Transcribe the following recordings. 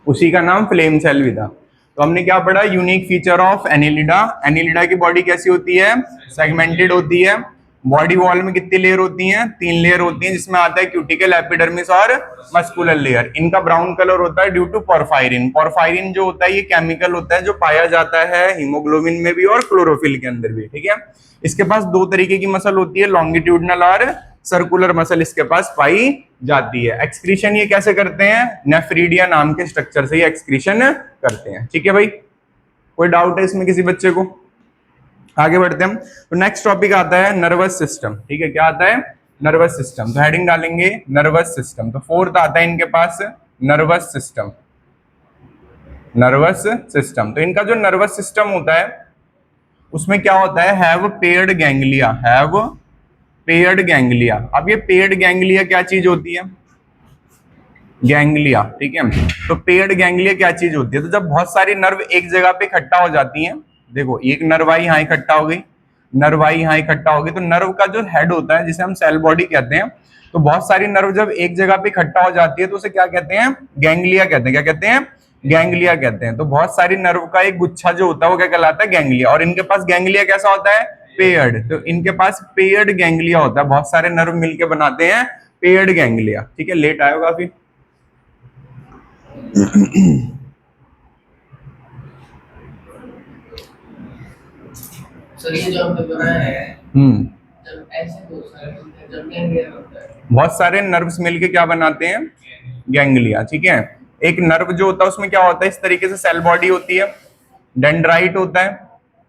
उसी का नाम फ्लेम सेल भी था। तो हमने क्या पढ़ा, unique feature of Annelida. Annelida की बॉडी कैसी होती है, सेगमेंटेड होती है। बॉडी वॉल में कितनी लेयर होती हैं, 3 लेयर होती हैं, जिसमें आता है क्यूटिकल, एपिडर्मिस और मस्कुलर लेयर। इनका ब्राउन कलर होता है ड्यू टू पोरफायरिन। पोरफायरिन जो होता है ये केमिकल होता है जो पाया जाता है हीमोग्लोबिन में भी और क्लोरोफिल के अंदर भी, ठीक है। इसके पास 2 तरीके की मसल होती है, लॉन्गिट्यूडनल और सर्कुलर मसल इसके पास पाई जाती है। एक्सक्रीशन ये कैसे करते हैं, नेफ्रीडिया नाम के स्ट्रक्चर से ये एक्सक्रीशन करते हैं, ठीक है भाई। कोई डाउट है इसमें किसी बच्चे को? आगे बढ़ते हैं। तो नेक्स्ट टॉपिक आता है नर्वस सिस्टम, ठीक है। क्या आता है, नर्वस सिस्टम। तो हेडिंग डालेंगे नर्वस सिस्टम। तो 4th आता है इनके पास नर्वस सिस्टम। नर्वस सिस्टम, तो इनका जो नर्वस सिस्टम होता है उसमें क्या होता है, have paired ganglia. Have paired ganglia. अब ये पेयर्ड गैंग्लिया क्या चीज होती है, गैंग्लिया, ठीक है। तो पेयर्ड गैंग्लिया क्या चीज होती है, तो जब बहुत सारी नर्व एक जगह पे इकट्ठा हो जाती हैं, देखो एक नर्वाई यहाँ इकट्ठा हो गई, नर्वाई यहाँ इकट्ठा हो गई, तो नर्व का जो हेड होता है जिसे हम सेल बॉडी कहते हैं, तो बहुत सारी नर्व जब एक जगह पे इकट्ठा हो जाती है तो उसे क्या कहते हैं, गैंग्लिया कहते हैं। क्या कहते हैं, गैंग्लिया कहते हैं। तो बहुत सारी नर्व का एक गुच्छा जो होता है वो क्या कहलाता है, गैंग्लिया। और इनके पास गैंग्लिया कैसा होता है, पेयर्ड। तो इनके पास पेयर्ड गैंग्लिया होता है, बहुत सारे नर्व मिलके बनाते हैं पेयर्ड गैंग्लिया, ठीक है। लेट आएगा काफी। सर ये जो हमने बनाया है, जब ऐसे बहुत सारे नर्व्स मिलके क्या बनाते हैं, गैंग्लिया, ठीक है। एक नर्व जो होता है उसमें क्या होता है, इस तरीके से सेल बॉडी होती है, डेंड्राइट होता है,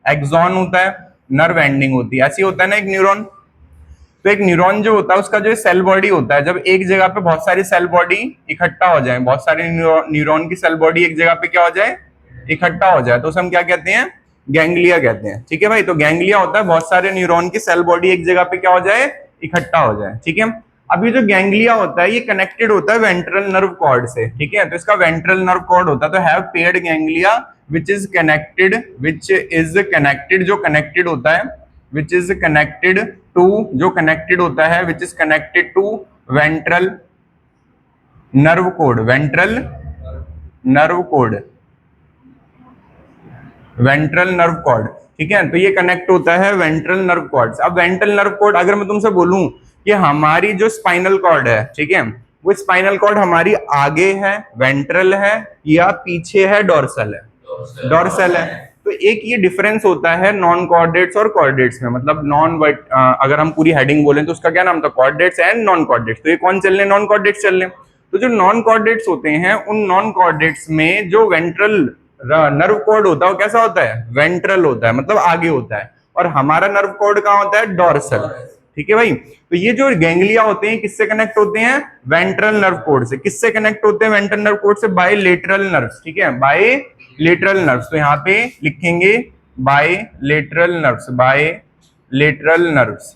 एक्सॉन होता है, नर्व एंडिंग होती है। ऐसी होता है ना एक न्यूरॉन। तो एक न्यूरॉन जो होता है उसका जो सेल बॉडी होता है, जब एक जगह पे बहुत सारी सेल बॉडी इकट्ठा हो जाए, बहुत सारी न्यूरॉन की सेल बॉडी एक जगह पे क्या हो जाए, इकट्ठा हो जाए, तो उसे हम क्या कहते हैं, गैंग्लिया कहते हैं, ठीक है भाई। तो गैंग्लिया होता है बहुत सारे न्यूरॉन की सेल बॉडी एक जगह पे क्या हो जाए, इकट्ठा हो जाए, ठीक है। अभी जो गैंग्लिया होता है ये कनेक्टेड होता है वेंट्रल नर्व कॉर्ड से, ठीक है। तो इसका वेंट्रल नर्व कॉर्ड होता है, तो have paired ganglia which is connected, जो कनेक्टेड होता है, विच इज कनेक्टेड टू, जो कनेक्टेड होता है, which is connected to ventral nerve cord, ventral nerve cord, ventral nerve cord, ठीक है। तो ये कनेक्ट होता है वेंट्रल नर्व कॉर्ड। अब वेंट्रल नर्व कॉर्ड अगर मैं तुमसे बोलूं कि हमारी जो स्पाइनल कॉर्ड है, ठीक है, वो स्पाइनल कॉर्ड हमारी आगे है, वेंट्रल है, या पीछे है, डोर्सल है, डोर्सल है। तो एक ये डिफरेंस होता है नॉन कॉर्डेट्स और कॉर्डेट्स में, मतलब अगर हम पूरी हेडिंग बोलें तो उसका क्या नाम था, कॉर्डेट्स एंड नॉन कॉर्डेट्स। तो ये कौन चल रहे, नॉन कॉर्डेट्स चल रहे। तो जो नॉन कॉर्डेट्स होते हैं उन नॉन कॉर्डेट्स में जो वेंट्रल नर्व कॉर्ड होता है वो कैसा होता है, वेंट्रल होता है, मतलब आगे होता है। और हमारा नर्व कॉर्ड कहाँ होता है, डोर्सल, ठीक है भाई। तो ये जो गैंग्लिया होते हैं किससे कनेक्ट होते हैं, वेंट्रल नर्व कॉर्ड से। किससे कनेक्ट होते हैं, वेंट्रल नर्व कॉर्ड से, बाय लेटरल नर्व्स, ठीक है, बाय लेटरल नर्व्स। तो यहाँ पे लिखेंगे bilateral nerves, bilateral nerves,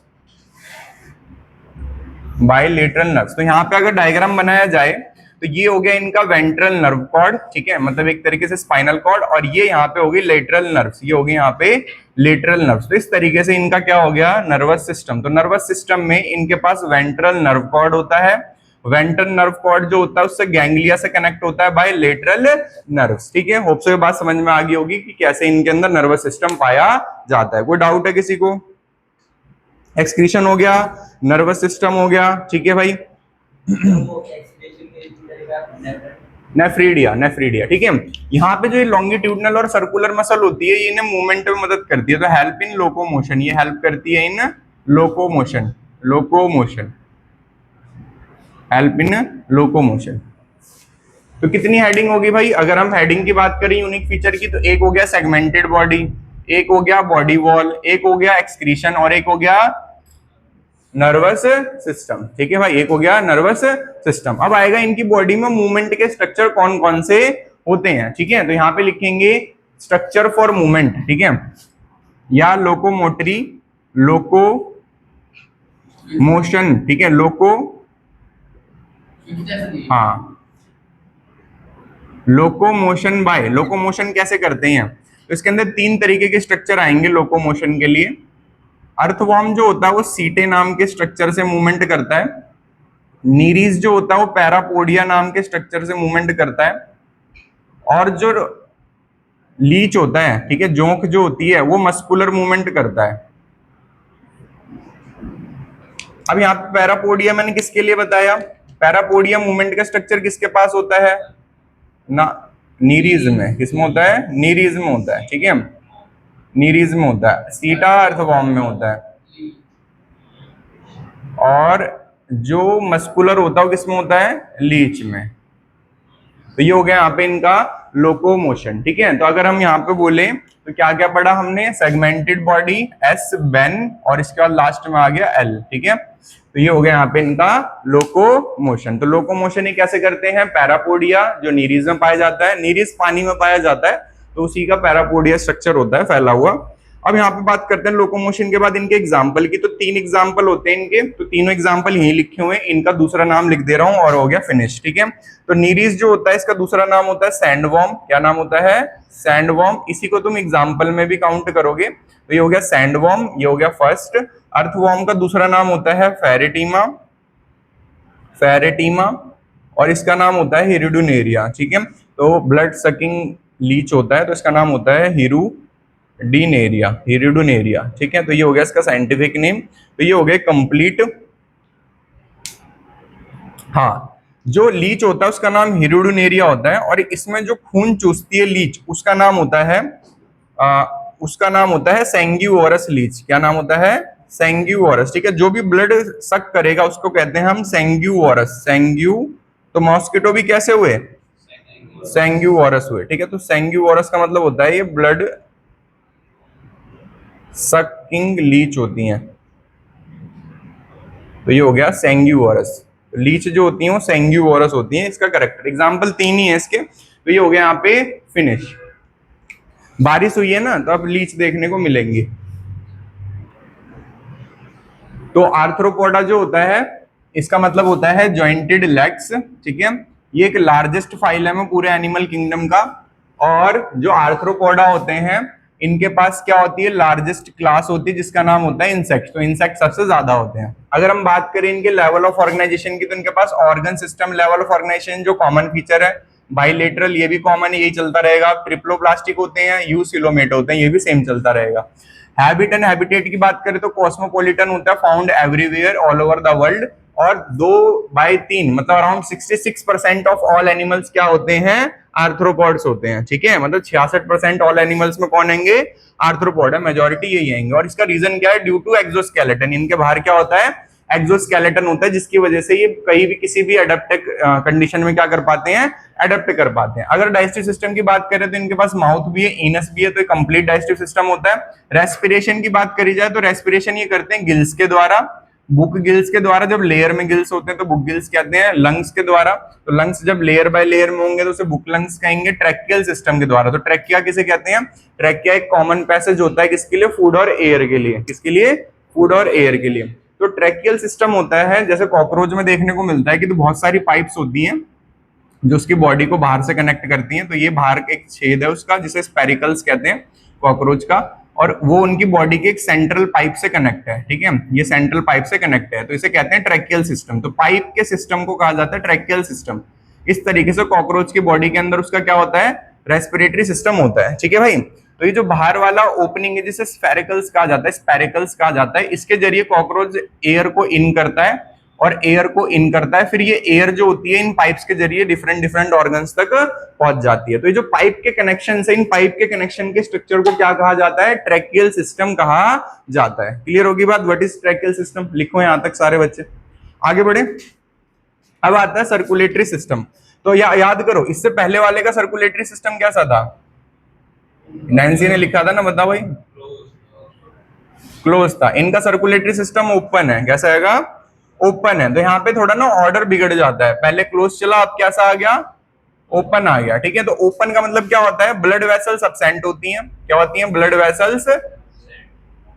bilateral nerves. तो यहाँ पे अगर डायग्राम बनाया जाए तो ये हो गया इनका वेंट्रल नर्व कॉर्ड, ठीक है, मतलब एक तरीके से स्पाइनल कॉर्ड, और ये यहाँ पे होगी लेटरल नर्व्स, ये होगी यहाँ पे लेटरल नर्व्स। तो इस तरीके से इनका क्या हो गया, नर्वस सिस्टम। तो नर्वस सिस्टम में इनके पास वेंट्रल नर्व कॉर्ड होता है, वेंट्रल नर्व कॉर्ड जो होता है उससे गैंग्लिया से कनेक्ट होता है बाय लेटरल नर्व्स, ठीक है। होप सो ये बात समझ में आ गई होगी कि कैसे इनके अंदर नर्वस सिस्टम पाया जाता है। कोई डाउट है किसी को? एक्सक्रीशन हो गया, नर्वस सिस्टम हो गया, ठीक है भाई। नेफ्रीडिया, नेफ्रीडिया, ठीक है। यहाँ पे जो लॉन्गिट्यूडनल और सर्कुलर मसल होती है ये इन्हें मूवमेंट में मदद करती है, तो हेल्प इन लोकोमोशन, ये हेल्प करती है in locomotion, locomotion, help in locomotion. तो कितनी हेडिंग होगी भाई, अगर हम हेडिंग की बात करें यूनिक फीचर की, तो एक हो गया सेगमेंटेड बॉडी, एक हो गया बॉडी वॉल, एक हो गया एक्सक्रीशन, और एक हो गया नर्वस सिस्टम, ठीक है भाई, एक हो गया नर्वस सिस्टम। अब आएगा इनकी बॉडी में मूवमेंट के स्ट्रक्चर कौन कौन से होते हैं, ठीक है। तो यहाँ पे लिखेंगे स्ट्रक्चर फॉर मूवमेंट, ठीक है, या लोकोमोटरी, लोको मोशन, ठीक है, लोको, हाँ, लोकोमोशन बाय, लोकोमोशन कैसे करते हैं, तो इसके अंदर 3 तरीके के स्ट्रक्चर आएंगे लोकोमोशन के लिए। अर्थवॉर्म जो होता है वो सीटे नाम के स्ट्रक्चर से मूवमेंट करता है, नीरीज जो होता है वो पैरापोडिया नाम के स्ट्रक्चर से मूवमेंट करता है, और जो लीच होता है, ठीक है, जोंक जो होती है वो मस्कुलर मूवमेंट करता है। अब यहाँ पे पैरापोडिया मैंने किसके लिए बताया, पैरापोडिया मूवमेंट का स्ट्रक्चर किसके पास होता है ना, नीरीज में। किसमें होता है, नीरीज में होता है, ठीक है, नीरीज में होता है, सीटा अर्थवॉर्म में होता है। और जो मस्कुलर होता है वो किसमें होता है, लीच में। तो ये हो गया यहाँ पे इनका लोकोमोशन, ठीक है। तो अगर हम यहाँ पे बोले तो क्या क्या पढ़ा हमने, सेगमेंटेड बॉडी, एस बेन, और इसके बाद लास्ट में आ गया एल, ठीक है। तो ये हो गया यहाँ पे इनका लोकोमोशन। तो लोकोमोशन ये कैसे करते हैं, पैरापोडिया जो नीरीज में पाया जाता है, नीरीज पानी में पाया जाता है, तो उसी का पैरापोडिया स्ट्रक्चर होता है फैला हुआ। अब यहाँ पे बात करते हैं लोकोमोशन के बाद इनके एग्जाम्पल की। तो 3 एग्जाम्पल होते हैं इनके, तो तीनों एग्जाम्पल यही लिखे हुए हैं, इनका दूसरा नाम लिख दे रहा हूं और हो गया फिनिश, ठीक है। तो नीरीज जो होता है इसका दूसरा नाम होता है सैंडवॉर्म। क्या नाम होता है, सैंडवॉर्म। इसी को तुम एग्जाम्पल में भी काउंट करोगे, तो ये हो गया सैंडवॉर्म, ये हो गया फर्स्ट। अर्थवॉर्म का दूसरा नाम होता है फेरेटीमा, फेरेटीमा, और इसका नाम होता है हिरुडुनेरिया, ठीक है। तो ब्लड सकिंग लीच होता है, तो इसका नाम होता है हिरुडुनेरिया, हिरुडुनेरिया, ठीक है। तो ये हो गया इसका साइंटिफिक नेम। तो ये हो गया कंप्लीट। हाँ, जो लीच होता है उसका नाम हिरुडुनेरिया होता है, और इसमें जो खून चूसती है लीच उसका नाम होता है सेंग्यूवोरस लीच। क्या नाम होता है, सेंग्यूवोरस, ठीक है। जो भी ब्लड सक करेगा उसको कहते हैं हम सेंग्यूवोरस। सेंग्यू, तो मॉस्किटो भी कैसे हुए, सेंग्यूवोरस हुए, ठीक है। तो सेंग्यूवोरस का मतलब होता है ये ब्लड सकिंग लीच होती हैं, तो ये हो गया सेंग्यूवोरस। लीच जो होती हैं वो सेंग्यूवोरस होती हैं। इसका करेक्टर एग्जाम्पल 3 ही है इसके। तो ये हो गया यहाँ पे फिनिश। बारिश हुई है ना, तो अब लीच देखने को मिलेंगी। तो आर्थ्रोपोडा जो होता है इसका मतलब होता है जॉइंटेड लेग्स, ठीक है। ये एक लार्जेस्ट फाइलम है पूरे एनिमल किंगडम का। और जो आर्थ्रोपोडा होते हैं इनके पास क्या होती है, लार्जेस्ट क्लास होती है जिसका नाम होता है इंसेक्ट। तो इंसेक्ट सबसे ज्यादा होते हैं। अगर हम बात करें इनके लेवल ऑफ ऑर्गेनाइजेशन की, तो इनके पास organ system level of organisation जो कॉमन फीचर है, बाइलेटरल, ये भी कॉमन है, यही चलता रहेगा। ट्रिप्लोप्लास्टिक होते हैं, यूसिलोमेट होते हैं, ये भी सेम चलता रहेगा। हैबिट एंड हैबिटेट की बात करें तो कॉस्मोपॉलिटन होता है, found everywhere all over the world. और 2/3 मतलब अराउंड 66% ऑफ ऑल एनिमल्स क्या होते हैं, आर्थ्रोपॉड्स होते हैं, ठीक है। मतलब 66% ऑल एनिमल्स में कौन आएंगे, आर्थ्रोपॉड है, मेजोरिटी यही आएंगे। और इसका रीजन क्या है, ड्यू टू एक्सोस्केलेटन। इनके बाहर क्या होता है, एक्सोस्केलेटन होता है, जिसकी वजह से ये कहीं भी किसी भी एडेप्टिक कंडीशन में क्या कर पाते हैं, एडेप्ट कर पाते हैं। अगर डाइजेस्टिव सिस्टम की बात करें तो इनके पास माउथ भी है, एनस भी है, तो कंप्लीट डाइजेस्टिव सिस्टम होता है। रेस्पिरेशन की बात करी जाए तो रेस्पिरेशन ये करते हैं गिल्स के द्वारा, बुक गिल्स के द्वारा। जब लेयर में गिल्स होते हैं तो बुक गिल्स कहते हैं। लंग्स के द्वारा, तो लंग्स जब लेयर बाय लेयर में होंगे तो उसे बुक लंग्स कहेंगे। ट्रैकियल सिस्टम के द्वारा, तो ट्रैकिया किसे कहते हैं, ट्रैकिया एक कॉमन पैसेज होता है किसके लिए, फूड और एयर के लिए। किसके लिए, फूड और एयर के लिए। तो ट्रैकियल सिस्टम होता है, जैसे कॉकरोच में देखने को मिलता है कि तो बहुत सारी पाइप्स होती हैं जो उसकी बॉडी को बाहर से कनेक्ट करती हैं। तो ये बाहर एक छेद है उसका, जिसे स्पेरिकल्स कहते हैं कॉकरोच का, और वो उनकी बॉडी के एक सेंट्रल पाइप से कनेक्ट है, ठीक है। ये सेंट्रल पाइप से कनेक्ट है, तो इसे कहते हैं ट्रैकियल सिस्टम। तो पाइप के सिस्टम को कहा जाता है ट्रैकियल सिस्टम। इस तरीके से कॉकरोच की बॉडी के अंदर उसका क्या होता है, रेस्पिरेटरी सिस्टम होता है, ठीक है भाई। तो ये जो बाहर वाला ओपनिंग है जिसे स्फेरिकल्स कहा जाता है, स्पेरिकल्स कहा जाता है, इसके जरिए कॉकरोच एयर को इन करता है और एयर को इन करता है। फिर ये एयर जो होती है इन पाइप्स के जरिए डिफरेंट डिफरेंट ऑर्गन्स तक पहुंच जाती है। तो ये जो पाइप के कनेक्शन है, इन पाइप के कनेक्शन के स्ट्रक्चर को क्या कहा जाता है, ट्रैकियल सिस्टम कहा जाता है। क्लियर होगी बात, व्हाट इज ट्रैकियल सिस्टम, लिखो यहां तक सारे बच्चे, आगे बढ़े। अब आता है सर्कुलेटरी सिस्टम। तो याद करो, इससे पहले वाले का सर्कुलेटरी सिस्टम कैसा था, नैन्सी ने लिखा था ना, बताओ भाई, क्लोज था। इनका सर्कुलेटरी सिस्टम ओपन है, कैसा आएगा, ओपन है। तो यहाँ पे थोड़ा ना ऑर्डर बिगड़ जाता है, पहले क्लोज चला, अब कैसा आ गया, ओपन आ गया, ठीक है। तो ओपन का मतलब क्या होता है, ब्लड वेसल्स अब्सेंट होती हैं। क्या होती हैं, ब्लड वेसल्स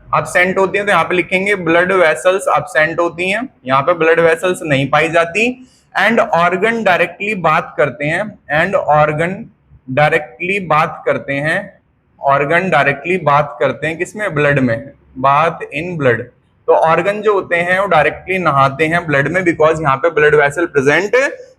अब्सेंट होती हैं। तो यहाँ पे लिखेंगे ब्लड वेसल्स अब्सेंट होती हैं, यहाँ पे ब्लड वेसल्स नहीं पाई जाती। एंड ऑर्गन डायरेक्टली बात करते हैं, एंड ऑर्गन डायरेक्टली बात करते हैं, ऑर्गन डायरेक्टली बात करते हैं किसमें, ब्लड में, बात इन ब्लड। तो ऑर्गन जो होते हैं वो डायरेक्टली नहाते हैं ब्लड में, बिकॉज यहाँ पे ब्लड वेसल प्रेजेंट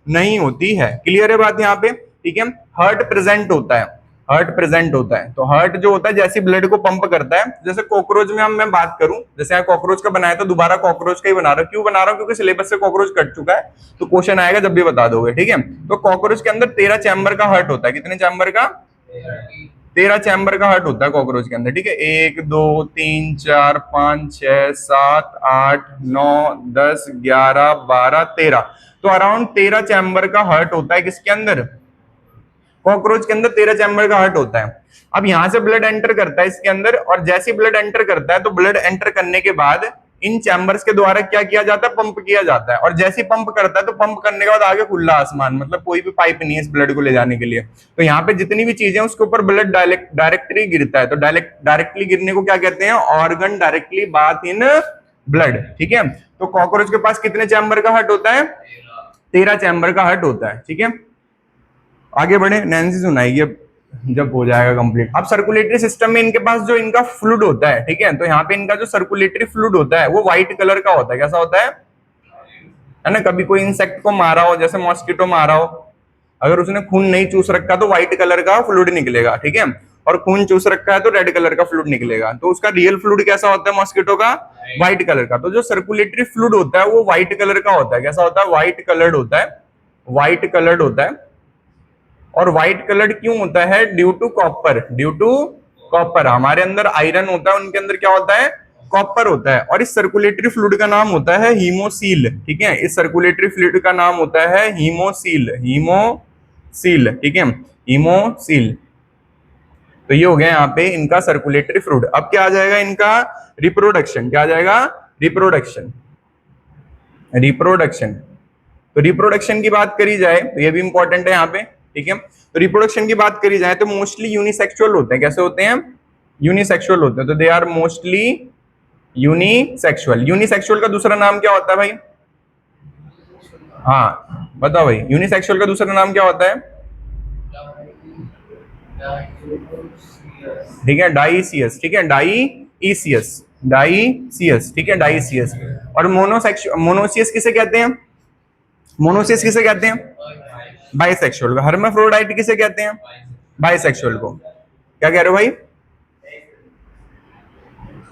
नहीं होती है। क्लियर है बात यहाँ पे, ठीक है। हार्ट प्रेजेंट होता है, हार्ट प्रेजेंट होता है, तो हार्ट जो होता है जैसे ब्लड को पंप करता है, जैसे कॉकरोच में हम मैं बात करूं, जैसे यहाँ कॉकरोच का बनाया तो दोबारा कॉकरोच का ही बना रहा हूं, क्यों बना रहा हूं, क्योंकि सिलेबस से कॉकरोच कट चुका है, तो क्वेश्चन आएगा जब भी बता दोगे, ठीक है। तो कॉकरोच के अंदर 13 चैम्बर का हार्ट होता है, कितने चैम्बर का, 13 चैम्बर का हार्ट होता है कॉकरोच के अंदर, ठीक है। 1 2 3 4 5 6 7 8 9 10 11 12 13, तो अराउंड 13 चैम्बर का हार्ट होता है किसके अंदर, कॉकरोच के अंदर 13 चैम्बर का हार्ट होता है। अब यहां से ब्लड एंटर करता है इसके अंदर, और जैसे ब्लड एंटर करता है तो ब्लड एंटर करने के बाद इन चैम्बर्स के द्वारा क्या किया जाता है, पंप किया जाता है, और जैसे पंप करता है तो पंप करने के बाद आगे खुला आसमान, मतलब कोई भी पाइप नहीं है इस ब्लड को ले जाने के लिए। तो यहाँ पे जितनी भी चीजें उसके ऊपर ब्लड डायरेक्टली गिरता है, तो डायरेक्टली गिरने को क्या कहते हैं, organ directly bath in blood, ठीक है। तो कॉकरोच के पास कितने चैम्बर का हार्ट होता है, 13 चैम्बर का हार्ट होता है, ठीक है। आगे बढ़े, नैन्सी सुनाएगी अब जब हो जाएगा कंप्लीट। अब सर्कुलेटरी सिस्टम में इनके पास जो इनका फ्लूइड होता है, ठीक है, तो यहाँ पे इनका जो सर्कुलेटरी फ्लूइड होता है वो व्हाइट कलर का होता है, कैसा होता है ना। कभी कोई इंसेक्ट को मारा हो, जैसे मॉस्किटो मारा हो, अगर उसने खून नहीं चूस रखा तो व्हाइट कलर का फ्लूइड निकलेगा, ठीक है, और खून चूस रखा है तो रेड कलर का फ्लूइड निकलेगा। तो उसका रियल फ्लूइड कैसा होता है मॉस्किटो का, व्हाइट कलर का। तो जो सर्कुलेटरी फ्लूइड होता है वो व्हाइट कलर का होता है, कैसा होता है, व्हाइट कलर्ड होता है, व्हाइट कलर्ड होता है। और व्हाइट कलर्ड क्यों होता है, due to copper, due to copper. हमारे अंदर आयरन होता है, उनके अंदर क्या होता है, कॉपर होता है। और इस सर्कुलेटरी फ्लूइड का नाम होता है हीमोसील, ठीक है, इस सर्कुलेटरी फ्लूइड का नाम होता है हीमोसील, हीमोसील, ठीक है, हीमोसील। तो ये हो गया यहाँ पे इनका सर्कुलेटरी फ्लूइड। अब क्या आ जाएगा इनका, रिप्रोडक्शन, क्या आ जाएगा, रिप्रोडक्शन, रिप्रोडक्शन। तो रिप्रोडक्शन की बात करी जाए तो ये भी इंपॉर्टेंट है यहाँ पे, ठीक है। तो रिप्रोडक्शन की बात करी जाए तो मोस्टली यूनिसेक्सुअल होते हैं, कैसे होते हैं, यूनिसेक्सुअल होते हैं, तो they are mostly unisexual. Unisexual का दूसरा नाम क्या होता है भाई, हाँ बताओ भाई, यूनिसेक्सुअल का दूसरा नाम क्या होता है, ठीक है, डाइसियस, ठीक है, डाइसियस, डाइसियस, ठीक है, डाइसियस। और मोनोसियस किसे कहते हैं, मोनोसियस किसे कहते हैं, बाइसेक्सुअल को। हर्माफ्रोडाइट किसे कहते हैं, बाइसेक्सुअल को। क्या कह रहे हो भाई,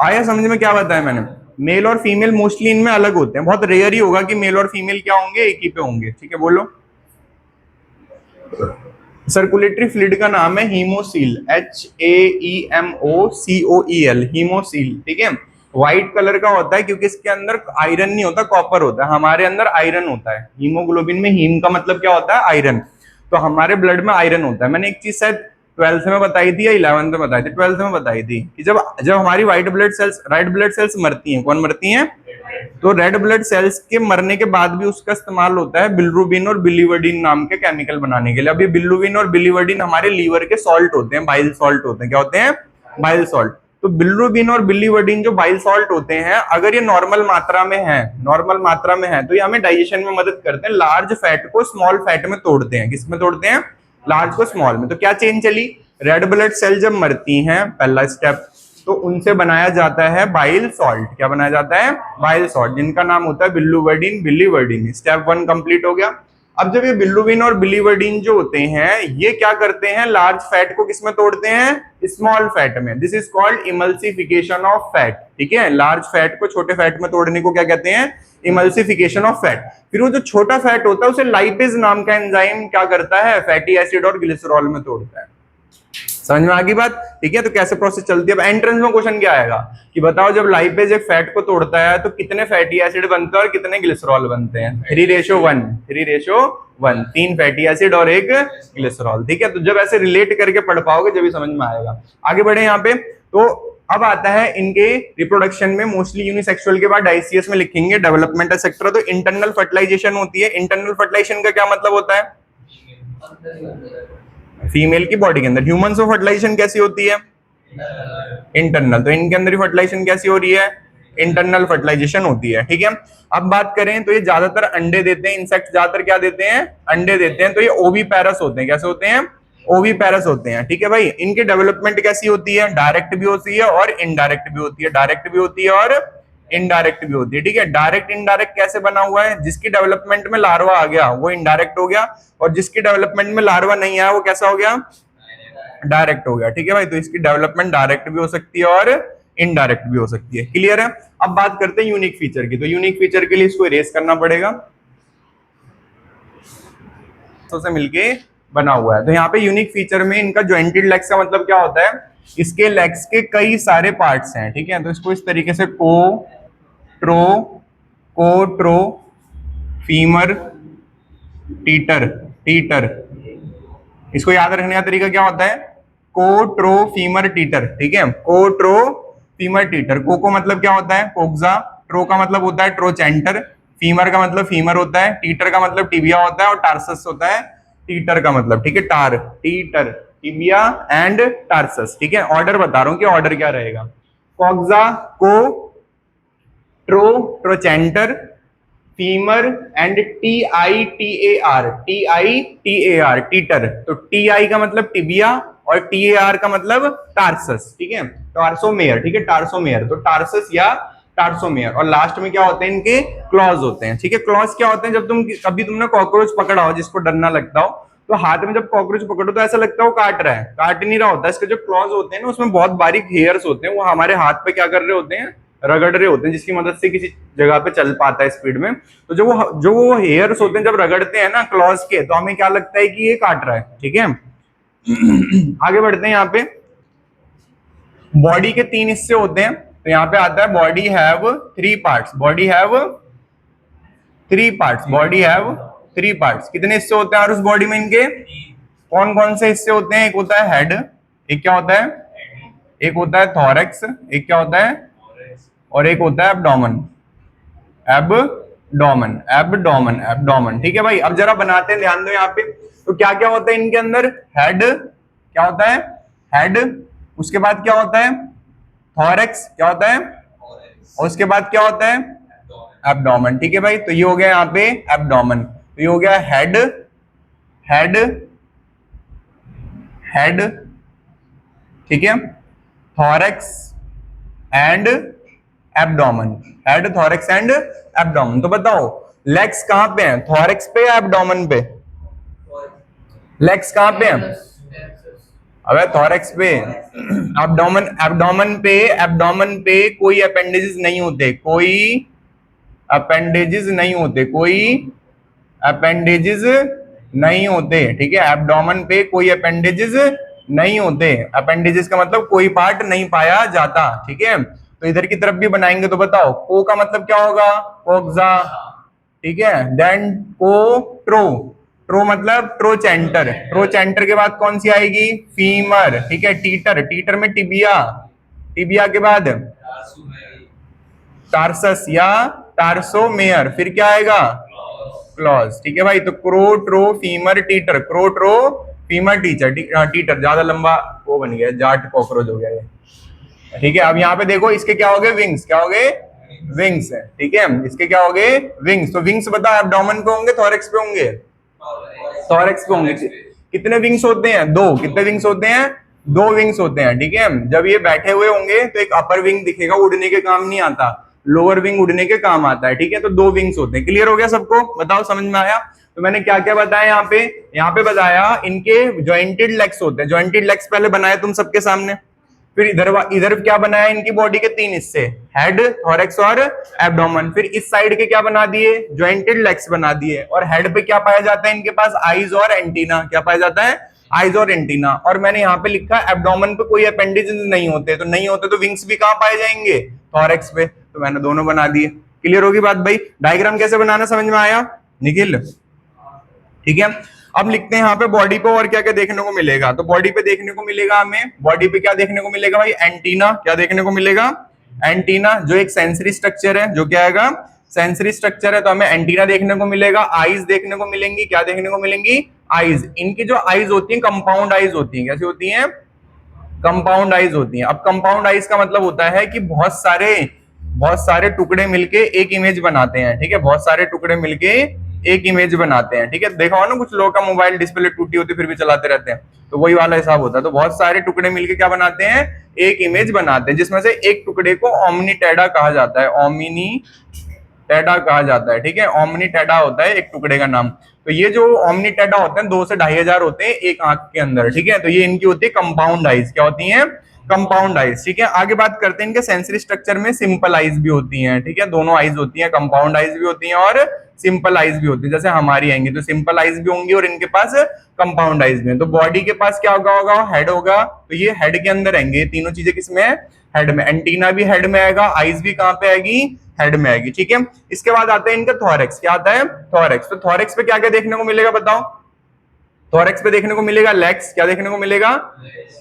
आया समझ में क्या बताया मैंने। मेल और फीमेल मोस्टली इनमें अलग होते हैं, बहुत रेयर ही होगा कि मेल और फीमेल क्या होंगे, एक ही पे होंगे, ठीक है। बोलो, सर्कुलेटरी फ्लूइड का नाम है हीमोसील, HAEMOCOEL, हीमोसील, ठीक है। व्हाइट कलर का होता है क्योंकि इसके अंदर आयरन नहीं होता, कॉपर होता है। हमारे अंदर आयरन होता है, हीमोग्लोबिन में हीम का मतलब क्या होता है, आयरन। तो हमारे ब्लड में आयरन होता है। मैंने एक चीज शायद 12th में बताई थी या 11th में बताई थी, 12th में बताई थी कि जब हमारी राइट ब्लड सेल्स मरती हैं, कौन मरती हैं, तो रेड ब्लड सेल्स के मरने के बाद भी उसका इस्तेमाल होता है बिलिरुबिन और बिलीवर्डिन नाम के केमिकल बनाने के लिए। अब ये बिलिरुबिन और बिलीवर्डिन हमारे लीवर के सॉल्ट होते हैं, बाइल सॉल्ट होते हैं, क्या होते हैं, बाइल सॉल्ट। तो बिलिरुबिन और बिलीवर्डिन जो बाइल सॉल्ट होते हैं, अगर ये नॉर्मल मात्रा में है, नॉर्मल मात्रा में है, तो ये हमें डाइजेशन में मदद करते हैं, लार्ज फैट को स्मॉल फैट में तोड़ते हैं। किस में तोड़ते हैं, लार्ज को स्मॉल में। तो क्या चेन चली, रेड ब्लड सेल जब मरती हैं, पहला स्टेप, तो उनसे बनाया जाता है बाइल सॉल्ट। क्या बनाया जाता है, बाइल सॉल्ट, जिनका नाम होता है बिलिवर्डिन, बिलीवर्डिन। स्टेप 1 कंप्लीट हो गया। अब जब ये बिलिरुबिन और बिलीवर्डिन जो होते हैं, ये क्या करते हैं, लार्ज फैट को किसमें तोड़ते हैं, स्मॉल फैट में। This is called emulsification of fat, ठीक है। लार्ज फैट को छोटे फैट में तोड़ने को क्या कहते हैं, इमल्सिफिकेशन ऑफ फैट। फिर वो जो छोटा फैट होता है उसे लाइपेज नाम का एंजाइम क्या करता है, फैटी एसिड और ग्लिसरॉल में तोड़ता है। समझ में आ गई बात, ठीक है। तो कैसे प्रोसेस चलती है। अब एंट्रेंस में क्वेश्चन क्या आएगा कि बताओ जब लाइपेज एक फैट को तोड़ता है तो कितने फैटी एसिड बनते हैं और कितने ग्लिसरॉल बनते हैं, 3:1, 3:1, 3 फैटी एसिड और 1 ग्लिसरॉल, ठीक है। तो जब ऐसे रिलेट करके पढ़ पाओगे जब भी समझ में आएगा। आगे बढ़े यहाँ पे, तो अब आता है इनके रिप्रोडक्शन में, मोस्टली यूनिसेक्सुअल के बाद डाइसियस में लिखेंगे डेवलपमेंट एक्सेट्रा। तो इंटरनल फर्टिलाइजेशन होती है। इंटरनल फर्टिलाइजेशन का क्या मतलब होता है, फीमेल की बॉडी के अंदर। ह्यूमंस में फर्टिलाइजेशन कैसी होती है, इंटरनल। तो इनके अंदर फर्टिलाइजेशन कैसी हो रही है, इंटरनल फर्टिलाइजेशन होती है, ठीक है। अब बात करें तो ये ज्यादातर अंडे देते हैं, इंसेक्ट ज्यादातर क्या देते हैं, अंडे देते हैं। तो ये ओवीपैरस होते हैं, कैसे होते हैं, ओवीपैरस होते हैं, ठीक है भाई। इनकी डेवलपमेंट कैसी होती है, डायरेक्ट भी होती है और इनडायरेक्ट भी होती है, डायरेक्ट भी होती है और इनडायरेक्ट भी होती है, ठीक है। डायरेक्ट इनडायरेक्ट कैसे बना हुआ है, जिसकी डेवलपमेंट में लार्वा आ गया वो इनडायरेक्ट हो गया, और जिसकी डेवलपमेंट में लार्वा नहीं आया वो कैसा हो गया, डायरेक्ट हो गया, ठीक है भाई। तो इसकी डेवलपमेंट डायरेक्ट भी हो सकती है और इनडायरेक्ट भी हो सकती है, क्लियर है। अब बात करते हैं यूनिक फीचर की। तो यूनिक फीचर के लिए इसको इरेज करना पड़ेगा, तो से मिलके बना हुआ है। तो यहाँ पे यूनिक फीचर में इनका जॉइंटेड लेग्स का मतलब क्या होता है, इसके लेग्स के कई सारे पार्ट्स हैं, ठीक है। तो इसको इस तरीके से कोट्रो फीमर टीटर टीटर, इसको याद रखने का तरीका क्या होता है, कोट्रोफीमर टीटर, ठीक है। कोट्रोफीमर टीटर, को मतलब क्या होता है, कोक्सा, ट्रो का मतलब होता है ट्रोचेंटर, फीमर का मतलब फीमर होता है, टीटर का मतलब टिबिया होता है, और टार्सस होता है टीटर का मतलब, ठीक है। टीटर, टिबिया एंड टार्सस, ठीक है। ऑर्डर बता रहा हूं कि ऑर्डर क्या रहेगा, कोक्सा, ट्रोचेंटर, फीमर एंड टीआर टीटर। तो टीआई का मतलब टिबिया और टीएआर का मतलब टार्सस, ठीक है, टार्सोमेयर, ठीक है, टार्सोमेयर। तो टार्सस या टार्सोमेयर, और लास्ट में क्या होते हैं, इनके क्लॉज होते हैं, ठीक है। क्लॉज क्या होते हैं, जब तुमने कॉकरोच पकड़ा हो, जिसको डर ना लगता हो, तो हाथ में जब कॉकरोच पकड़ो तो ऐसा लगता है वो काट रहा है, काट नहीं रहा होता। इसके जो क्लॉज होते हैं ना, उसमें बहुत बारीक हेयर्स होते हैं, वो हमारे हाथ पे क्या कर रहे होते हैं, रगड़ रहे होते हैं, जिसकी मदद से किसी जगह पे चल पाता है स्पीड में। तो जो वो हेयर्स होते हैं जब रगड़ते हैं ना क्लॉज के, तो हमें क्या लगता है कि ये काट रहा है, ठीक है। आगे बढ़ते हैं। यहाँ पे बॉडी के 3 हिस्से होते हैं, तो यहाँ पे आता है body have 3 parts, body have 3 parts, body have 3 parts. कितने हिस्से होते हैं और उस बॉडी में इनके कौन कौन से हिस्से होते हैं, एक होता है हेड, एक क्या होता है, एक होता है थॉरेक्स, एक क्या होता है, और एक होता है एब्डोमेन, एब्डोमेन, ठीक है भाई। अब जरा बनाते हैं, ध्यान दो यहाँ पे। तो क्या क्या होता है इनके अंदर, हेड क्या होता है, हेड, उसके बाद क्या होता है, थॉरेक्स क्या होता है, और उसके बाद क्या होता है, एब्डोमेन, ठीक है भाई। तो ये हो गया यहाँ पे एब्डोमेन, तो ये हो गया हेड, ठीक है, thorax and abdomen, head, thorax and abdomen. तो बताओ लेग्स कहां पे हैं, थॉरेक्स पे या एब्डोमेन पे, लेग्स कहां पे हैं, अबे थॉरेक्स पे, एब्डोमेन पे कोई अपेंडेजेस नहीं होते, कोई अपेंडेजेस नहीं होते, ठीक है। एब्डोमेन पे कोई अपेंडेजेस नहीं होते, अपेंडेजेस का मतलब कोई पार्ट नहीं पाया जाता, ठीक है। तो इधर की तरफ भी बनाएंगे, तो बताओ को का मतलब क्या होगा, कोक्सा, ठीक है। देन ट्रो मतलब ट्रोचेंटर, ट्रोचेंटर के बाद कौन सी आएगी, फीमर, ठीक है। टीटर में टिबिया के बाद टार्सस या टार्सोमेयर, फिर क्या आएगा, क्लॉज, ठीक है भाई। तो फीमर टीटर, ज्यादा लंबा वो बन गया, जाट कॉकरोच हो गया ये, ठीक है। अब यहाँ पे देखो इसके क्या हो गए, विंग्स, क्या हो गए, विंग्स है, ठीक है। इसके क्या हो गए, विंग्स। तो विंग्स बता, एब्डोमेन पे होंगे, थॉरेक्स पे होंगे, थॉरेक्स पे होंगे। कितने विंग्स होते हैं, 2, कितने विंग्स होते हैं, 2 विंग्स होते हैं, ठीक है। जब ये बैठे हुए होंगे तो एक अपर विंग दिखेगा, उड़ने के काम नहीं आता, लोअर विंग उड़ने के काम आता है, ठीक है। तो 2 विंग्स होते हैं, क्लियर हो गया सबको, बताओ समझ में आया। तो मैंने क्या क्या बताया यहाँ पे बताया इनके जॉइंटेड लेग्स होते हैं, जॉइंटेड लेग्स पहले बनाए तुम सबके सामने। फिर इधर क्या बनाया, इनकी बॉडी के 3 हिस्से, हेड, थॉरेक्स और एब्डोमेन। फिर इस साइड के क्या बना दिए, जॉइंटेड लेग्स बना दिए। और हेड पे क्या पाया जाता है, इनके पास आईज और एंटीना, क्या पाया जाता है, आईज और एंटीना। और मैंने यहाँ पे लिखा एब्डोमेन पे कोई अपेंडेजेस नहीं होते, तो नहीं होते तो विंग्स भी कहाँ पाए जाएंगे, थॉरेक्स पे। तो मैंने दोनों बना दिए, क्लियर होगी बात भाई। डायग्राम कैसे बनाना समझ में आया निखिल, ठीक है। अब लिखते हैं यहाँ पे बॉडी पे और क्या क्या देखने को मिलेगा। तो बॉडी पे देखने को मिलेगा हमें, बॉडी पे क्या देखने को मिलेगा भाई, एंटीना, क्या देखने को मिलेगा, एंटीना, जो एक सेंसरी स्ट्रक्चर है, जो क्या आएगा, सेंसरी स्ट्रक्चर है। तो हमें एंटीना देखने को मिलेगा, आईज देखने को मिलेंगी, क्या देखने को मिलेंगी, आईज। इनकी जो आईज होती है कंपाउंड आईज होती है, कैसी होती है, कंपाउंड आईज होती है। अब कंपाउंड आईज का मतलब होता है कि बहुत सारे टुकड़े मिलके एक इमेज बनाते हैं, ठीक है, बहुत सारे टुकड़े मिलके एक इमेज बनाते हैं, ठीक है। देखा हो ना कुछ लोगों का मोबाइल डिस्प्ले टूटी होती है फिर भी चलाते रहते हैं, तो वही वाला हिसाब होता है। तो बहुत सारे टुकड़े मिलके क्या बनाते हैं, एक इमेज बनाते हैं, जिसमें से एक टुकड़े को ओमनीटेडा कहा जाता है, ओमनीटेडा कहा जाता है, ठीक है। ओमनीटेडा होता है एक टुकड़े का नाम। तो ये जो ओमनीटेडा होते हैं 2 से 2,500 होते हैं एक आंख के अंदर, ठीक है। तो ये इनकी होती है कंपाउंड आइज, क्या होती है, कंपाउंड आइज, ठीक है। आगे बात करते हैं इनके सेंसरी स्ट्रक्चर में सिंपल आइज भी होती हैं, ठीक है। दोनों आइज होती हैं, कंपाउंड आइज भी होती हैं और सिंपल आइज भी होती है। जैसे हमारी आएंगी तो सिंपल आइज भी होंगी और इनके पास कंपाउंड आइज भी है। तो बॉडी के पास क्या होगा, हेड होगा, तो ये हेड के अंदर आएंगे। ये तीनों चीजें किसमें है, हेड में। एंटीना भी हेड में आएगा, आइज भी कहां पे आएगी, हेड में आएगी, ठीक है। इसके बाद आता है इनका थोरैक्स, क्या आता है, थोरैक्स। तो थोरैक्स पे क्या क्या देखने को मिलेगा बताओ, थोरैक्स पे देखने को मिलेगा लेग्स, क्या देखने को मिलेगा,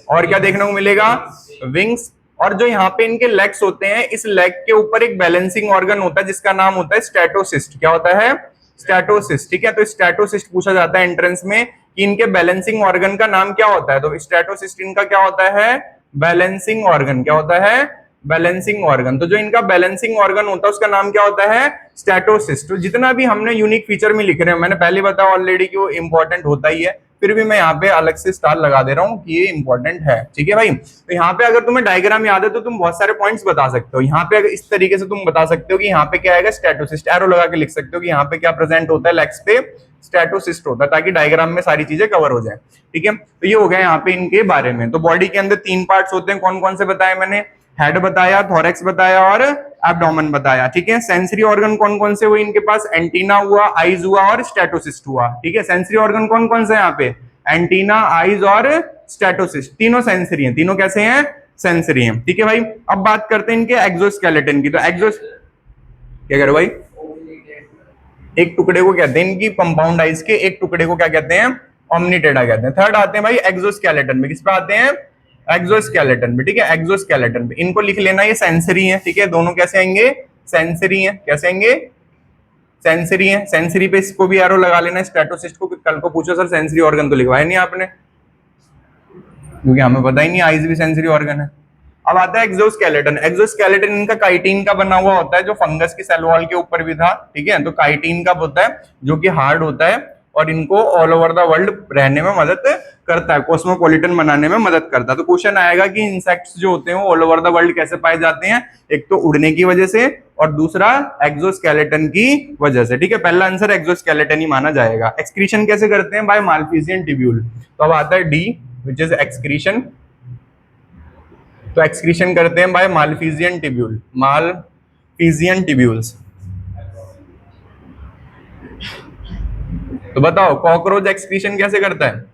और क्या देखने को मिलेगा, विंग्स। और जो यहाँ पे इनके लेग्स होते हैं, इस लेग के ऊपर एक बैलेंसिंग ऑर्गन होता है जिसका नाम होता है स्टैटोसिस्ट, क्या होता है, स्टैटोसिस्ट, ठीक है। तो स्टैटोसिस्ट पूछा जाता है एंट्रेंस में कि इनके बैलेंसिंग ऑर्गन का नाम क्या होता है, तो स्टैटोसिस्ट इनका क्या होता है, बैलेंसिंग ऑर्गन, क्या होता है, बैलेंसिंग ऑर्गन। तो जो इनका बैलेंसिंग ऑर्गन होता है उसका नाम क्या होता है, स्टैटोसिस्ट। तो जितना भी हमने यूनिक फीचर में लिख रहे हैं, मैंने पहले बताया ऑलरेडी कि वो इंपॉर्टेंट होता ही है, फिर भी मैं यहाँ पे अलग से स्टार लगा दे रहा हूँ कि ये इंपॉर्टेंट है, ठीक है भाई। तो यहाँ पे अगर तुम्हें डायग्राम याद है तो तुम बहुत सारे पॉइंट्स बता सकते हो। यहाँ पे अगर इस तरीके से तुम बता सकते हो कि यहाँ पे क्या आएगा, स्टैटोसिस्ट, एरो लगा के लिख सकते हो कि यहाँ पे क्या प्रेजेंट होता है, लेग्स पे स्टैटोसिस्ट होता है, ताकि डायग्राम में सारी चीजें कवर हो जाए, ठीक है। तो ये हो गया यहाँ पे इनके बारे में। तो बॉडी के अंदर 3 पार्ट्स होते हैं, कौन कौन से बताए मैंने, हेड बताया, थोरैक्स बताया और एब्डोमेन बताया, ठीक है। सेंसरी ऑर्गन कौन कौन से हुए इनके पास, एंटीना हुआ, आइज हुआ और स्टैटोसिस्ट हुआ, ठीक है। सेंसरी ऑर्गन कौन कौन से यहाँ पे, एंटीना, आइज और स्टैटोसिस्ट, तीनों सेंसरी हैं, तीनों कैसे हैं, सेंसरी हैं, ठीक है भाई। अब बात करते हैं इनके एक्सोस्केलेटन की। तो क्या कह रहे हो भाई, एक टुकड़े को कहते हैं इनकी कंपाउंड आइज के एक टुकड़े को क्या कहते हैं, ओमनीटेडा कहते हैं। थर्ड आते हैं भाई एक्सोस्केलेटन में, किस पे आते हैं, एक्सोस्केलेटन में, ठीक है। एक्सोस्केलेटन में इनको लिख लेना, ये सेंसरी है, ठीक है। दोनों कैसे आएंगे, सेंसरी है, कैसे आएंगे, सेंसरी है। सेंसरी पे इसको भी एरो लगा लेना, स्टैटोसिस्ट को। कल को पूछो सर सेंसरी ऑर्गन तो लिखवाया नहीं आपने, क्योंकि हमें पता ही नहीं आइज भी सेंसरी ऑर्गन है। अब आता है एक्सोस्केलेटन। एक्सोस्केलेटन इनका काइटिन का बना हुआ होता है, जो फंगस की सेल वॉल के ऊपर भी था, ठीक है। तो काइटिन का होता है जो कि हार्ड होता है और इनको ऑल ओवर द वर्ल्ड रहने में मदद करता है, कॉस्मोपॉलिटन बनाने में मदद करता है। तो क्वेश्चन आएगा कि इंसेक्ट्स जो होते हैं वो ऑल ओवर द वर्ल्ड कैसे पाए जाते हैं, एक तो उड़ने की वजह से और दूसरा एक्सोस्केलेटन की वजह से, ठीक है। पहला आंसर एक्सोस्केलेटन ही माना जाएगा। एक्सक्रीशन कैसे करते हैं, बाय मालफिजियन ट्यूब्यूल। तो अब आता है डी विच इज एक्सक्रीशन। तो एक्सक्रीशन करते हैं bye Malpighian tubule, Malpighian tubules. तो बताओ कॉकरोच एक्सक्रीशन कैसे करता है,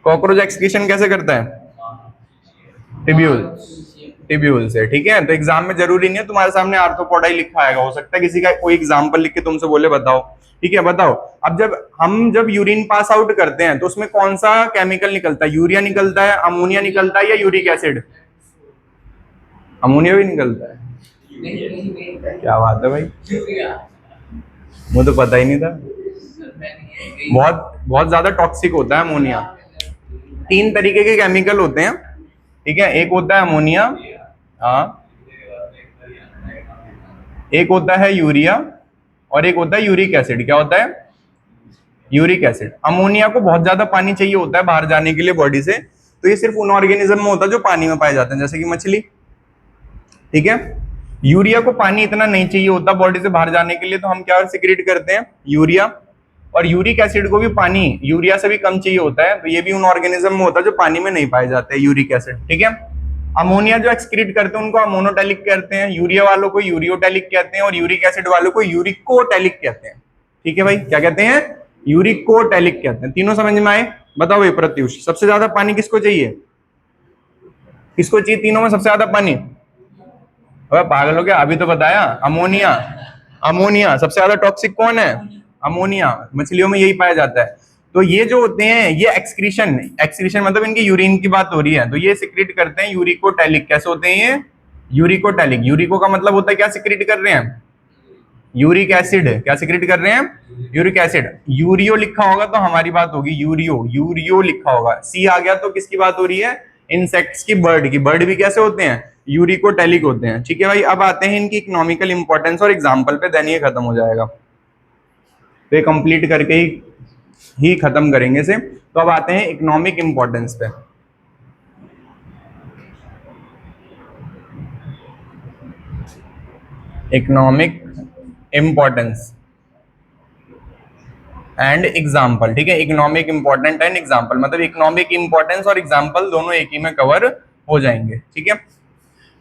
कॉकरोच एक्सक्रीशन कैसे करता है, ट्यूब्यूल से, ठीक है। तो एग्जाम में जरूरी नहीं है तुम्हारे सामने आर्थ्रोपोडा ही लिखा आएगा, हो सकता है किसी का कोई एग्जांपल लिख के तुमसे बोले बताओ, ठीक है। बताओ अब जब यूरिन पास आउट करते हैं तो उसमें कौन सा केमिकल निकलता है, यूरिया निकलता है, अमोनिया निकलता है या यूरिक एसिड, अमोनिया भी निकलता है, क्या बात है भाई, मुझे तो पता ही नहीं था। बहुत बहुत ज्यादा टॉक्सिक होता है अमोनिया। 3 तरीके के केमिकल होते हैं, ठीक है। एक होता है अमोनिया, हाँ, एक होता है यूरिया और एक होता है यूरिक एसिड। क्या होता है, यूरिक एसिड। अमोनिया को बहुत ज्यादा पानी चाहिए होता है बाहर जाने के लिए बॉडी से, तो ये सिर्फ उन ऑर्गेनिज्म में होता है जो पानी में पाए जाते हैं, जैसे कि मछली, ठीक है। यूरिया को पानी इतना नहीं चाहिए होता बॉडी से बाहर जाने के लिए, तो हम क्या सिक्रीट करते हैं, यूरिया। और यूरिक एसिड को भी पानी यूरिया से भी कम चाहिए होता है, तो ये भी उन ऑर्गेनिज्म में होता है जो पानी में नहीं पाए जाते हैं, यूरिक एसिड, ठीक है। अमोनिया जो एक्सक्रीट करते हैं उनको अमोनोटैलिक कहते हैं, यूरिया वालों को यूरियोटैलिक कहते हैं और यूरिक एसिड वालों को यूरिकोटैलिक कहते हैं, ठीक है भाई। क्या कहते हैं, यूरिकोटैलिक कहते हैं। तीनों समझ में आए। बताओ भाई प्रत्युष, सबसे ज्यादा पानी किसको चाहिए, किसको चाहिए तीनों में सबसे ज्यादा पानी, अबे पागल हो गया, अभी तो बताया, अमोनिया। अमोनिया सबसे ज्यादा टॉक्सिक कौन है, अमोनिया, मछलियों में यही पाया जाता है। तो ये जो होते हैं ये एक्सक्रीशन मतलब इनकी यूरिन की बात हो रही है, तो ये सिक्रीट करते हैं यूरिकोटैलिक। कैसे होते हैं ये, यूरिकोटैलिक। यूरिको का मतलब होता है क्या सिक्रीट कर रहे हैं, यूरिक एसिड। क्या सिक्रीट कर रहे हैं, यूरिक एसिड। यूरियो लिखा होगा तो हमारी बात होगी, यूरियो लिखा होगा, सी आ गया तो किसकी बात हो रही है, इंसेक्ट्स की, बर्ड की। बर्ड भी कैसे होते हैं, यूरिकोटैलिक होते हैं, ठीक है भाई। अब आते हैं इनकी इकोनॉमिकल इंपॉर्टेंस और एग्जाम्पल पे, देन ये खत्म हो जाएगा। तो ये कंप्लीट करके ही खत्म करेंगे इसे। तो अब आते हैं इकोनॉमिक इंपॉर्टेंस पे। इकोनॉमिक इंपॉर्टेंस एंड एग्जाम्पल, ठीक है। इकोनॉमिक इंपॉर्टेंट एंड एग्जाम्पल मतलब इकोनॉमिक इंपॉर्टेंस और एग्जाम्पल दोनों एक ही में कवर हो जाएंगे, ठीक है।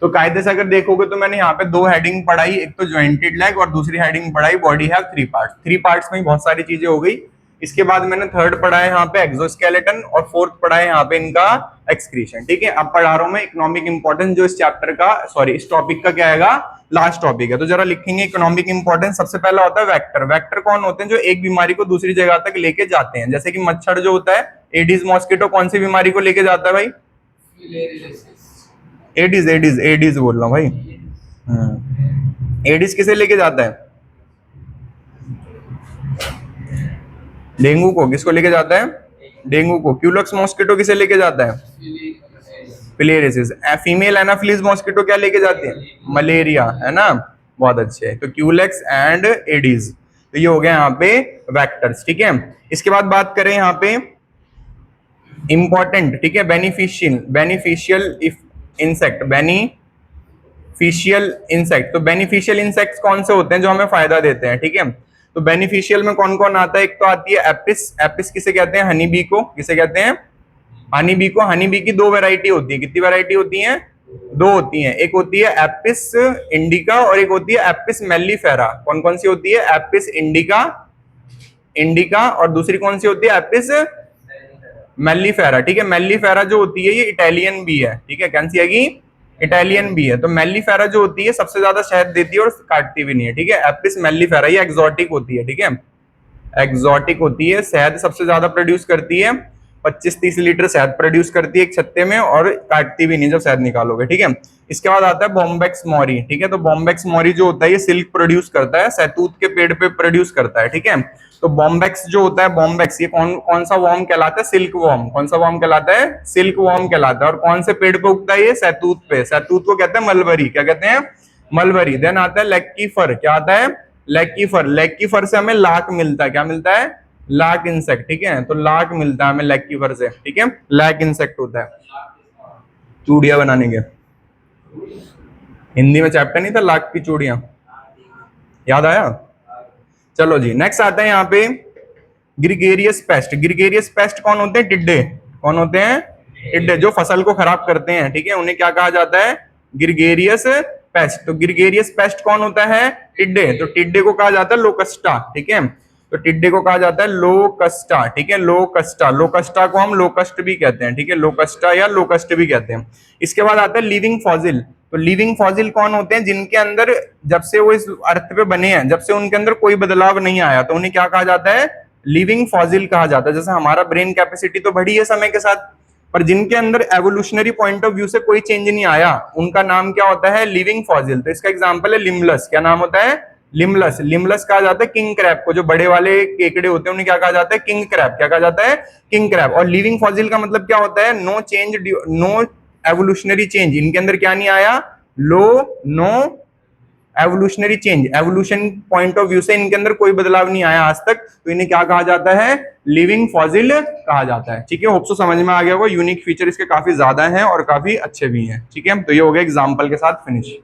तो कायदे से अगर देखोगे तो मैंने यहाँ पे दो हेडिंग पढ़ाई, एक तो ज्वाइंटेड लेग और दूसरी हेडिंग पढ़ाई body have three parts. Three parts में बहुत सारी चीजें हो गई। इसके बाद मैंने थर्ड पढ़ा है यहाँ पे एक्सोस्केलेटन और फोर्थ पढ़ा है यहाँ पे इनका एक्सक्रीशन, ठीक है। अब पढ़ा रहा हूं मैं इकोनॉमिक इंपॉर्टेंस, जो इस चैप्टर का इस टॉपिक का क्या आएगा, लास्ट टॉपिक है। तो जरा लिखेंगे इकोनॉमिक इंपॉर्टेंस। सबसे पहला होता है वेक्टर। वेक्टर कौन होते हैं, जो एक बीमारी को दूसरी जगह तक लेके जाते हैं। जैसे कि मच्छर जो होता है, एडिस मॉस्किटो कौन सी बीमारी को लेके जाता है भाई, एडिस एडिस एडिस बोल रहा हूं भाई। एडिस किसे लेके जाता है, डेंगू को। किसको लेके जाता है, डेंगू को। क्यूलेक्स मॉस्किटो किसे लेके जाता है, फिलेरियासिस। फीमेल एनाफिलीज मॉस्किटो क्या लेके जाते हैं, मलेरिया, है ना। बहुत अच्छे। तो क्यूलेक्स एंड एडिस, तो ये हो गया यहाँ पे वेक्टर्स, ठीक है। इसके बाद बात करें यहाँ पे इंपॉर्टेंट, ठीक है, बेनिफिशियल इंसेक्ट, बेनिफिशियल इंसेक्ट। तो बेनिफिशियल इंसेक्ट्स कौन से होते हैं, जो हमें फायदा देते हैं, ठीक है। तो बेनिफिशियल में कौन कौन आता है, एक तो आती है एपिस। एपिस किसे कहते हैं, हनी बी को। किसे कहते हैं, हनी बी को। हनी बी की दो वैरायटी होती है। कितनी वैरायटी होती है, दो होती है। एक होती है एपिस इंडिका और एक होती है एपिस मेलिफेरा। कौन कौन सी होती है, एपिस इंडिका और दूसरी कौन सी होती है, एपिस मेलिफेरा, ठीक है। मेलिफेरा जो होती है ये इटालियन बी है, ठीक है। कौन सी आएगी, इटालियन बी है। तो मेलिफेरा जो होती है सबसे ज्यादा शहद देती है और काटती भी नहीं है, ठीक है। एपिस मेलिफेरा ये एक्सोटिक होती है, ठीक है। एक्सोटिक होती है, शहद सबसे ज्यादा प्रोड्यूस करती है, 25-30 लीटर शहद प्रोड्यूस करती है एक छत्ते में, और काटती भी नहीं जब शहद निकालोगे, ठीक है। इसके बाद आता है बॉम्बेक्स मॉरी, ठीक है। तो बॉम्बेक्स मॉरी जो होता है ये सिल्क प्रोड्यूस करता है, सहतूत के पेड़ पे प्रोड्यूस करता है, ठीक है। तो बॉम्बेक्स जो होता है, बॉम्बेक्स ये कौन सा वर्म कहलाता है, सिल्क वर्म। कौन सा वर्म कहलाता है, सिल्क वर्म कहलाता है। और कौन से पेड़ पे उगता है ये, सहतूत पे। सहतूत को कहते हैं मलबरी। क्या कहते हैं, मलबरी। देन आता है लेक्की फर। क्या आता है, लेक्की फर। लेक्की फर से हमें लाख मिलता है। क्या मिलता है, लाख इंसेक्ट, ठीक है। तो लाख मिलता है हमें लेक्की फर से, ठीक है। लाख इंसेक्ट होता है चूड़ियां बनाने के। हिंदी में चैप्टर नहीं था लाख की चूड़ियां, याद आया। चलो जी, नेक्स्ट आता है यहाँ पे ग्रिगेरियस पेस्ट। ग्रिगेरियस पेस्ट कौन होते हैं, टिड्डे। कौन होते हैं, टिड्डे, जो फसल को खराब करते हैं, ठीक है। उन्हें क्या कहा जाता है, ग्रिगेरियस पेस्ट। तो ग्रिगेरियस पेस्ट कौन होता है, टिड्डे। तो टिड्डे को कहा जाता है लोकस्टा, ठीक है। तो टिड्डे को कहा जाता है लोकस्टा, ठीक है। लोकस्टा, लोकस्टा को हम लोकस्ट भी कहते हैं, ठीक है। लोकस्टा या लोकस्ट भी कहते हैं। इसके बाद आता है लिविंग फॉजिल। तो लिविंग फॉजिल कौन होते हैं, जिनके अंदर जब से वो इस अर्थ पे बने हैं, जब से उनके अंदर कोई बदलाव नहीं आया, तो उन्हें क्या कहा जाता है, लिविंग फॉजिल कहा जाता है। जैसे हमारा ब्रेन कैपेसिटी तो बढ़ी है समय के साथ, पर जिनके अंदर एवोल्यूशनरी पॉइंट ऑफ व्यू से कोई चेंज नहीं आया, उनका नाम क्या होता है, लिविंग फॉजिल। तो इसका एग्जांपल है लिमलस। क्या नाम होता है, लिमलस। लिमलस कहा जाता है किंग क्रैब को। जो बड़े वाले केकड़े होते हैं उन्हें क्या कहा जाता है, किंग क्रैब। क्या कहा जाता है, किंग क्रैब। और लिविंग फॉजिल का मतलब क्या होता है, no change, no evolutionary change. इनके अंदर क्या नहीं आया, no evolutionary change. Evolution point of view से इनके अंदर कोई बदलाव नहीं आया आज तक, तो इन्हें क्या कहा जाता है, लिविंग फॉजिल कहा जाता है, ठीक है। होप सो समझ में आ गया होगा। यूनिक फीचर इसके काफी ज्यादा हैं और काफी अच्छे भी हैं, ठीक है। तो ये हो गया एग्जांपल के साथ फिनिश।